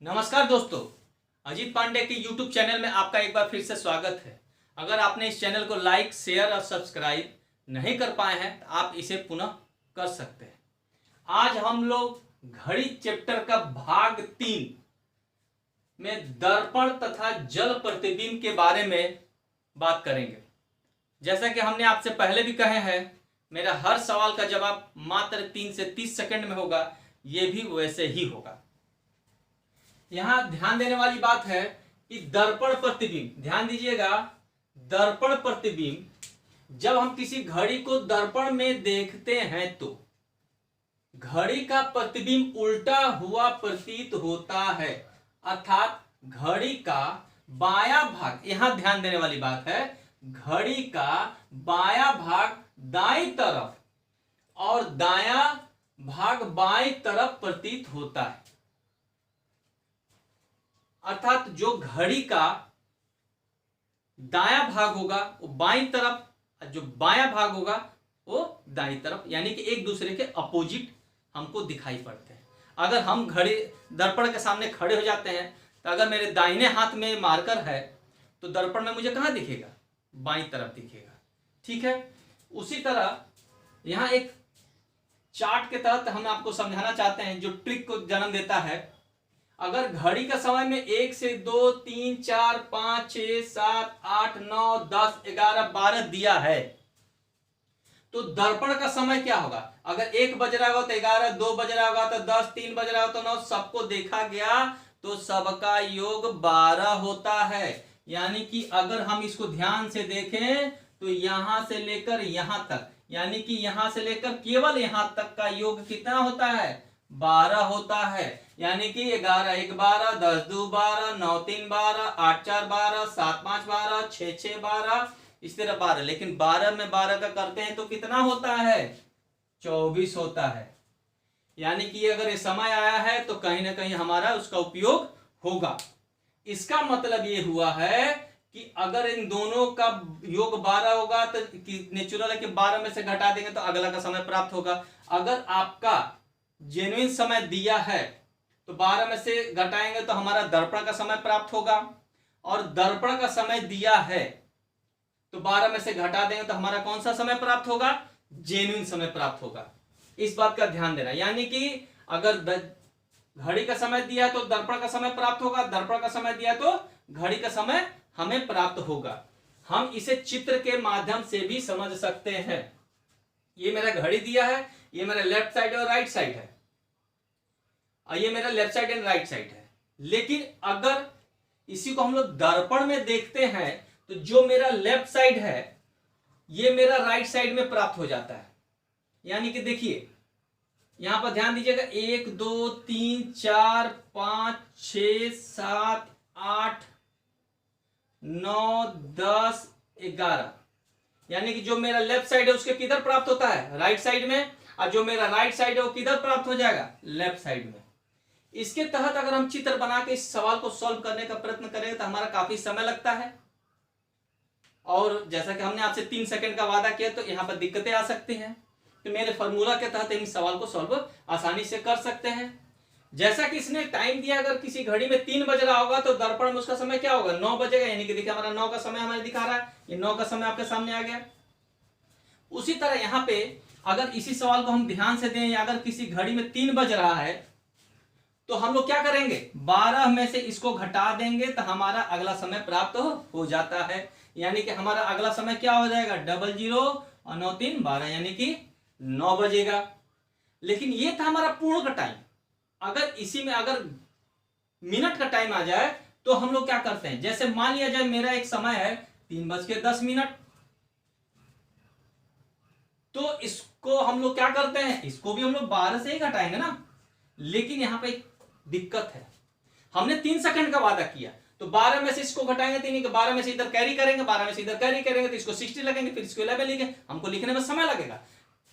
नमस्कार दोस्तों, अजीत पांडे के YouTube चैनल में आपका एक बार फिर से स्वागत है। अगर आपने इस चैनल को लाइक, शेयर और सब्सक्राइब नहीं कर पाए हैं तो आप इसे पुनः कर सकते हैं। आज हम लोग घड़ी चैप्टर का भाग 3 में दर्पण तथा जल प्रतिबिंब के बारे में बात करेंगे। जैसा कि हमने आपसे पहले भी कहे हैं, मेरा हर सवाल का जवाब मात्र 3 से 30 सेकंड में होगा, ये भी वैसे ही होगा। यहां ध्यान देने वाली बात है कि दर्पण प्रतिबिंब, ध्यान दीजिएगा, दर्पण प्रतिबिंब जब हम किसी घड़ी को दर्पण में देखते हैं तो घड़ी का प्रतिबिंब उल्टा हुआ प्रतीत होता है, अर्थात घड़ी का बायां भाग, यहां ध्यान देने वाली बात है, घड़ी का बायां भाग दाईं तरफ और दायां भाग बाईं तरफ प्रतीत होता है। अर्थात जो घड़ी का दायां भाग होगा वो बाईं तरफ, जो बायां भाग होगा वो दाईं तरफ, यानी कि एक दूसरे के अपोजिट हमको दिखाई पड़ते हैं। अगर हम घड़ी दर्पण के सामने खड़े हो जाते हैं तो अगर मेरे दाहिने हाथ में मार्कर है तो दर्पण में मुझे कहां दिखेगा? बाईं तरफ दिखेगा। ठीक है, उसी तरह यहां एक चार्ट के तहत हम आपको समझाना चाहते हैं जो ट्रिक को जन्म देता है। अगर घड़ी का समय में 1 से 2, 3, 4, 5, 6, 7, 8, 9, 10, 11, 12 दिया है तो दर्पण का समय क्या होगा? अगर 1 बज रहा होगा तो 11, 2 बज रहा होगा तो 10, 3 बज रहा होगा तो 9, सबको देखा गया तो सबका योग 12 होता है। यानी कि अगर हम इसको ध्यान से देखें तो यहां से लेकर यहां तक, यानी कि यहां से लेकर केवल यहां तक का योग कितना होता है? 12 होता है। यानी कि 11 1 12, 10 2 12, 9 3 12, 8 4 12, 7 5 12, 6 6 12, इस तरह 12। लेकिन 12 में 12 का करते हैं तो कितना होता है? 24 होता है। यानी कि अगर ये समय आया है तो कहीं ना कहीं हमारा उसका उपयोग होगा। इसका मतलब ये हुआ है कि अगर इन दोनों का योग 12 होगा तो नेचुरल है कि 12 में से घटा देंगे तो अगला का समय प्राप्त होगा। अगर आपका जेन्युइन समय दिया है तो 12 में से घटाएंगे तो हमारा दर्पण का समय प्राप्त होगा, और दर्पण का समय दिया है तो 12 में से घटा देंगे तो हमारा कौन सा समय प्राप्त होगा? जेन्युइन समय प्राप्त होगा। इस बात का ध्यान देना। यानी कि अगर घड़ी का समय दिया है तो दर्पण का समय प्राप्त होगा, दर्पण का समय दिया तो घड़ी का समय हमें प्राप्त होगा। हम इसे चित्र के माध्यम से भी समझ सकते हैं। ये मेरा घड़ी दिया है, ये मेरा लेफ्ट साइड और राइट साइड है, और ये मेरा left side and right side है। लेकिन अगर इसी को हम लोग दर्पण में देखते हैं तो जो मेरा लेफ्ट साइड है ये मेरा राइट साइड में प्राप्त हो जाता है। यानी कि देखिए यहां पर ध्यान दीजिएगा, 1 2 3 4 5 6 7 8 9 10 11, यानी कि जो मेरा लेफ्ट साइड है उसके किधर प्राप्त होता है? राइट साइड में, और जो मेरा राइट साइड है वो किधर प्राप्त हो जाएगा? लेफ्ट साइड में। इसके तहत अगर हम चित्र बना के इस सवाल को सॉल्व करने का प्रयत्न करेंगे तो हमारा काफी समय लगता है, और जैसा कि हमने आपसे 3 सेकंड का वादा किया तो यहां पर दिक्कतें आ सकती हैं। तो मेरे फॉर्मूला के तहत इन सवाल को सॉल्व आसानी से कर सकते हैं। जैसा कि इसने टाइम दिया, अगर किसी घड़ी में 3 बज रहा होगा तो दर्पण में उसका समय क्या होगा? 9 बजेगा। यानी कि देखिए हमारा 9 का समय हमें दिखा रहा है, ये 9 का समय आपके सामने आ गया। उसी तरह यहां पे अगर इसी सवाल को हम ध्यान से दें, या अगर किसी घड़ी में 3 बज रहा है तो हम लोग क्या करेंगे? 12 में से इसको घटा देंगे तो हमारा अगला समय प्राप्त हो जाता है। यानी कि हमारा अगला समय क्या हो जाएगा? 00 और 9 3 12, यानी कि 9 बजेगा। लेकिन ये था हमारा पूर्ण का टाइम। अगर इसी में अगर मिनट का टाइम आ जाए तो हम लोग क्या करते हैं? जैसे मान लिया जाए मेरा एक समय है 3:10, तो इसको हम लोग क्या करते हैं? इसको भी हम लोग 12 से ही घटाएंगे ना। लेकिन यहां पे एक दिक्कत है, हमने 3 सेकंड का वादा किया तो 12 में से इसको घटाएंगे, 3 के 12 में से इधर कैरी करेंगे, 12 में से इधर कैरी करेंगे तो इसको 60 लगेंगे, फिर इसको 11 लिखेंगे, हमको लिखने में समय लगेगा।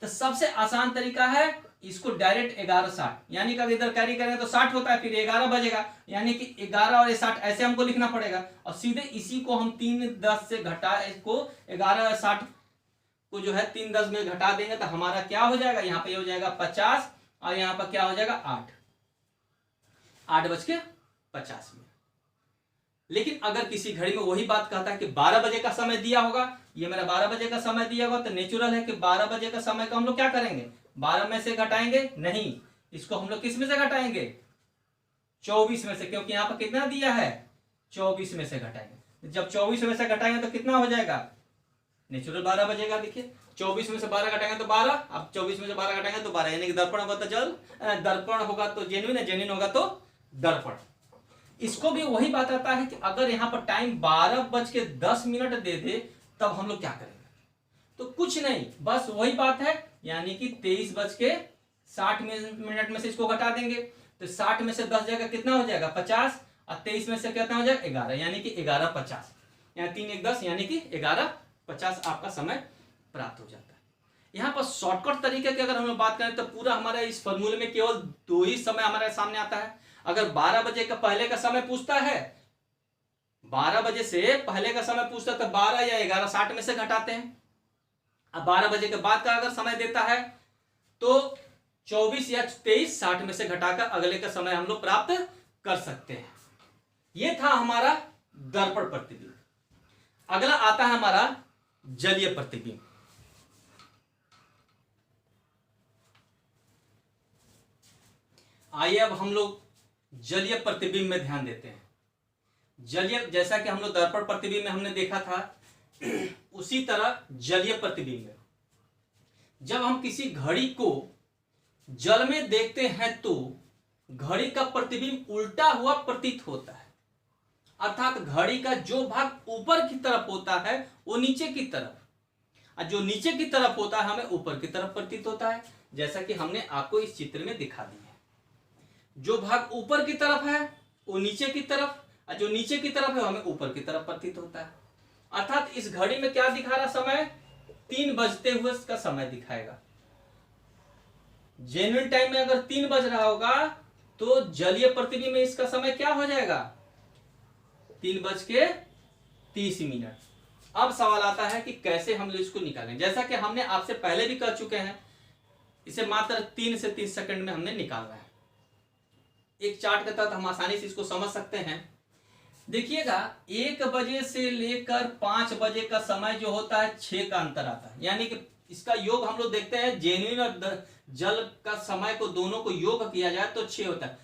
तो सबसे आसान तरीका है इसको डायरेक्ट 11 60, यानी कि अगर इधर कैरी करेंगे तो 60 होता है, फिर 11 बजेगा, यानी कि 11 और 60 ऐसे हमको लिखना पड़ेगा। और सीधे इसी को हम 3 10 से घटा, इसको 11 और 60 को जो है 3 10 में घटा देंगे तो हमारा क्या हो जाएगा? यहाँ पे हो जाएगा 50, और यहाँ पर क्या हो जाएगा? 8 8 बज के 50 मिनट। लेकिन अगर किसी घड़ी में वही बात कहता है कि 12 बजे का समय दिया होगा, ये मेरा 12 बजे का समय दिया होगा, तो नेचुरल है कि 12 बजे का समय को हम लोग क्या करेंगे, 12 में से घटाएंगे, नहीं, इसको हम लोग किस में से घटाएंगे, 24 में से, क्योंकि यहाँ पर कितना दिया है, 24 में से घटाएंगे। जब 24 में से घटाएंगे तो कितना हो जाएगा, नेचुरल 12 बजेगा। देखिए 24 में से 12 घटाएंगे तो 12, अब 24 में से 12 घटाएंगे तो 12, यानी कि दर्पण होगा तो जल, दर्पण होगा तो जेन्युइन, जेन्युइन होगा तो दर्पण। इसको भी वही बात आता है कि अगर यहाँ पर टाइम 12:10 दे दे तब हम लोग क्या करेंगे, तो कुछ नहीं, बस वही बात है, यानी कि 23:60 में से इसको घटा देंगे, तो 60 में से 10 जाएगा, कितना हो जाएगा 50, और 23 में से कितना हो जाएगा 11, यानी कि 11:50, यहाँ 3 1 10, यानी कि 11:50 आपका समय प्राप्त हो जाता है। यहाँ पर शॉर्टकट तरीके की अगर हम लोग बात करें तो पूरा हमारा इस फॉर्मूले में केवल 2 ही समय हमारे सामने आता है। अगर 12 बजे का पहले का समय पूछता है, 12 बजे से पहले का समय पूछता है तो 12 या 11 60 में से घटाते हैं। अब 12 बजे के बाद का अगर समय देता है तो 24 या 23 60 में से घटाकर अगले का समय हम लोग प्राप्त कर सकते हैं। यह था हमारा दर्पण प्रतिबिंब। अगला आता है हमारा जलीय प्रतिबिंब। आइए अब हम लोग जलीय प्रतिबिंब में ध्यान देते हैं। जलीय, जैसा कि हम लोग दर्पण प्रतिबिंब में हमने देखा था, उसी तरह जलीय प्रतिबिंब में जब हम किसी घड़ी को जल में देखते हैं तो घड़ी का प्रतिबिंब उल्टा हुआ प्रतीत होता है, अर्थात घड़ी का जो भाग ऊपर की तरफ होता है वो नीचे की तरफ, और जो नीचे की तरफ होता है हमें ऊपर की तरफ प्रतीत होता है, जैसा कि हमने आपको इस चित्र में दिखा दिया है। जो भाग ऊपर की तरफ है वो नीचे की तरफ, और जो नीचे की तरफ है हमें ऊपर की तरफ प्रतीत होता है। अर्थात इस घड़ी में क्या दिखा रहा समय, 3 बजते हुए का समय दिखाएगा। जेन्युइन टाइम में अगर 3 बज रहा होगा तो जलीय प्रतिबिंब में इसका समय क्या हो जाएगा, 3:30। अब सवाल आता है कि कैसे हम लोग इसको निकालें। जैसा कि हमने आपसे पहले भी कर चुके हैं, इसे मात्र 3 से 30 सेकंड में हमने निकालना है। एक चार्ट के तहत हम आसानी से इसको समझ सकते हैं। देखिएगा 1 बजे से लेकर 5 बजे का समय जो होता है 6 का अंतर आता है, यानी कि इसका योग हम लोग देखते हैं, जेन्युइन और जल का समय को दोनों को योग किया जाए तो 6 होता है।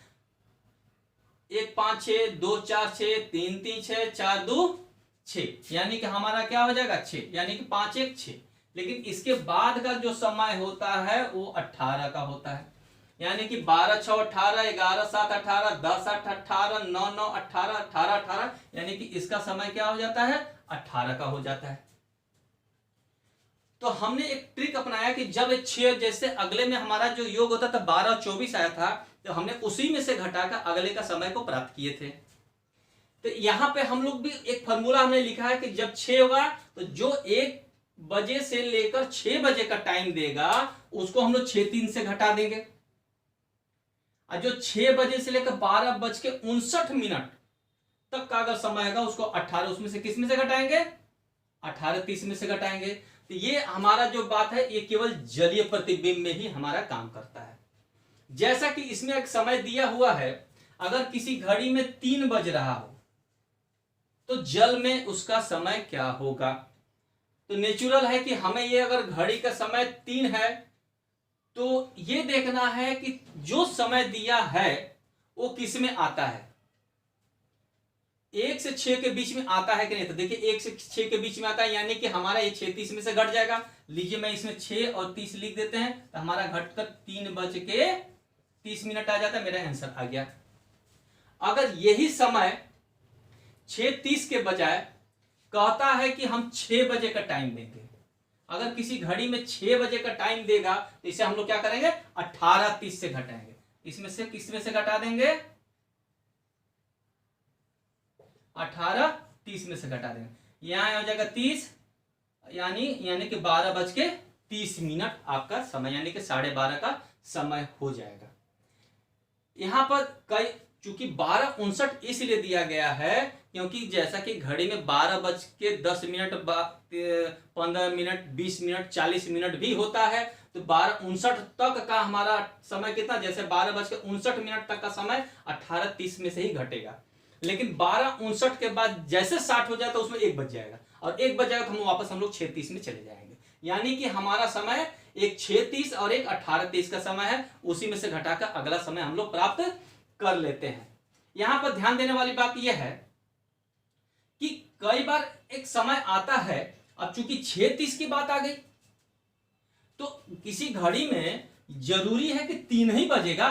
1 5 6, 2 4 6, 3 3 6, 4 2 6, यानी कि हमारा क्या हो जाएगा 6, यानी कि 5 1 6। लेकिन इसके बाद का जो समय होता है वो 18 का होता है, यानी कि 12 6 18, 11 7 18, 10 8 18, 9 9 18, 18 18, यानी कि इसका समय क्या हो जाता है 18 का हो जाता है। तो हमने एक ट्रिक अपनाया कि जब 6 जैसे अगले में हमारा जो योग होता था 12 और 24 आया था, तो हमने उसी में से घटाकर अगले का समय को प्राप्त किए थे। तो यहां पे हम लोग भी एक फॉर्मूला हमने लिखा है कि जब 6 होगा तो जो 1 बजे से लेकर 6 बजे का टाइम देगा उसको हम लोग 6 3 से घटा देंगे, और जो 6 बजे से लेकर 12:59 तक का अगर समय होगा उसको 18 उसमें से किस में से घटाएंगे, 18 30 में से घटाएंगे। तो ये हमारा जो बात है ये केवल जलीय प्रतिबिंब में ही हमारा काम करता है। जैसा कि इसमें एक समय दिया हुआ है, अगर किसी घड़ी में 3 बज रहा हो तो जल में उसका समय क्या होगा। तो नेचुरल है कि हमें ये अगर घड़ी का समय 3 है तो ये देखना है कि जो समय दिया है वो किस में आता है, 1 से 6 के बीच में आता है कि नहीं। तो देखिए 1 से 6 के बीच में आता है, यानी कि हमारा ये 6 30 में से घट जाएगा। लीजिए मैं इसमें 6 और 30 लिख देते हैं, तो हमारा घटकर 3:30 आ जाता है, मेरा आंसर आ गया। अगर यही समय 6:30 के बजाय कहता है कि हम 6 बजे का टाइम देंगे, अगर किसी घड़ी में 6 बजे का टाइम देगा तो इसे हम लोग क्या करेंगे 18 30 से घटाएंगे, इसमें से किस में से घटा देंगे 18 30 में से घटा देंगे, यहां हो जाएगा 30, यानी कि 12:30 आपका समय, यानी कि 12:30 का समय हो जाएगा। यहां पर कई चूंकि 12:59 इसलिए दिया गया है क्योंकि जैसा कि घड़ी में 12:10 15 मिनट 20 मिनट 40 मिनट भी होता है, तो 12:59 तक का हमारा समय कितना, जैसे 12:59 तक का समय 18 30 में से ही घटेगा। लेकिन 12:59 के बाद जैसे 60 हो जाए तो उसमें 1 बज जाएगा, और 1 बज जाएगा तो हम लोग 6:30 में चले जाएंगे। यानी कि हमारा समय एक 6:30 और एक 18:30 का समय है, उसी में से घटाकर अगला समय हम लोग प्राप्त कर लेते हैं। यहां पर ध्यान देने वाली बात यह है कि कई बार एक समय आता है, अब चूंकि 6:30 की बात आ गई तो किसी घड़ी में जरूरी है कि 3 ही बजेगा।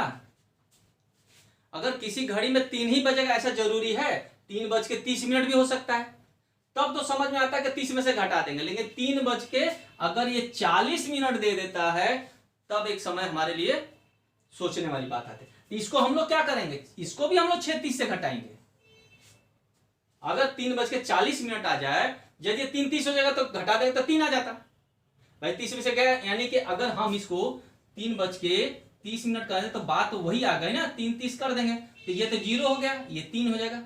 अगर किसी घड़ी में 3 ही बजेगा ऐसा जरूरी है, 3:30 भी हो सकता है, तब तो समझ में आता है कि 30 में से घटा देंगे। लेकिन 3 बज के अगर ये 40 मिनट दे देता है तब एक समय हमारे लिए सोचने वाली बात आती है। इसको हम लोग क्या करेंगे, इसको भी हम लोग 6:30 से घटाएंगे। अगर 3:40 आ जाए, यदि 3:30 हो जाएगा तो घटा देगा तो 3 आ जाता भाई, 30 में से गया। यानी कि अगर हम इसको 3:30 कर दें तो बात तो वही आ गई ना, 3:30 कर देंगे तो ये तो 0 हो गया, ये 3 हो जाएगा।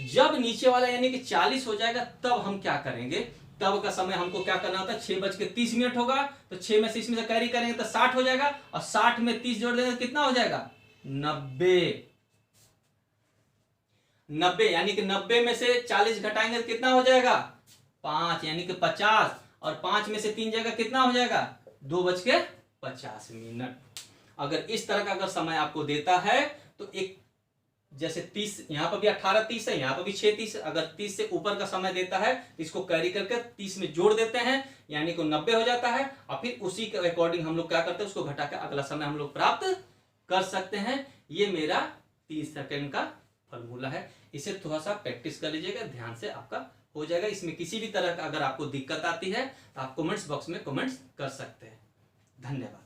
जब नीचे वाला यानी कि 40 हो जाएगा तब हम क्या करेंगे, तब का समय हमको क्या करना होता है, 6:30 होगा तो 6 में से इसमें से कैरी करेंगे तो 60 हो जाएगा, और 60 में 30 जोड़ देंगे तो कितना हो जाएगा, 90। यानी कि 90 में से 40 घटाएंगे तो कितना हो जाएगा, 5, यानी कि 50, और 5 में से 3 जाएगा कितना हो जाएगा, 2:50। अगर इस तरह का अगर समय आपको देता है तो एक जैसे 30, यहां पर भी 18:30 है, यहां पर भी 6:30, अगर 30 से ऊपर का समय देता है इसको कैरी करके 30 में जोड़ देते हैं, यानी कि 90 हो जाता है, और फिर उसी के अकॉर्डिंग हम लोग क्या करते हैं, उसको घटाकर अगला समय हम लोग प्राप्त कर सकते हैं। ये मेरा 30 सेकेंड का फॉर्मूला है, इसे थोड़ा सा प्रैक्टिस कर लीजिएगा, ध्यान से आपका हो जाएगा। इसमें किसी भी तरह का अगर आपको दिक्कत आती है तो आप कमेंट्स बॉक्स में कमेंट्स कर सकते हैं। धन्यवाद।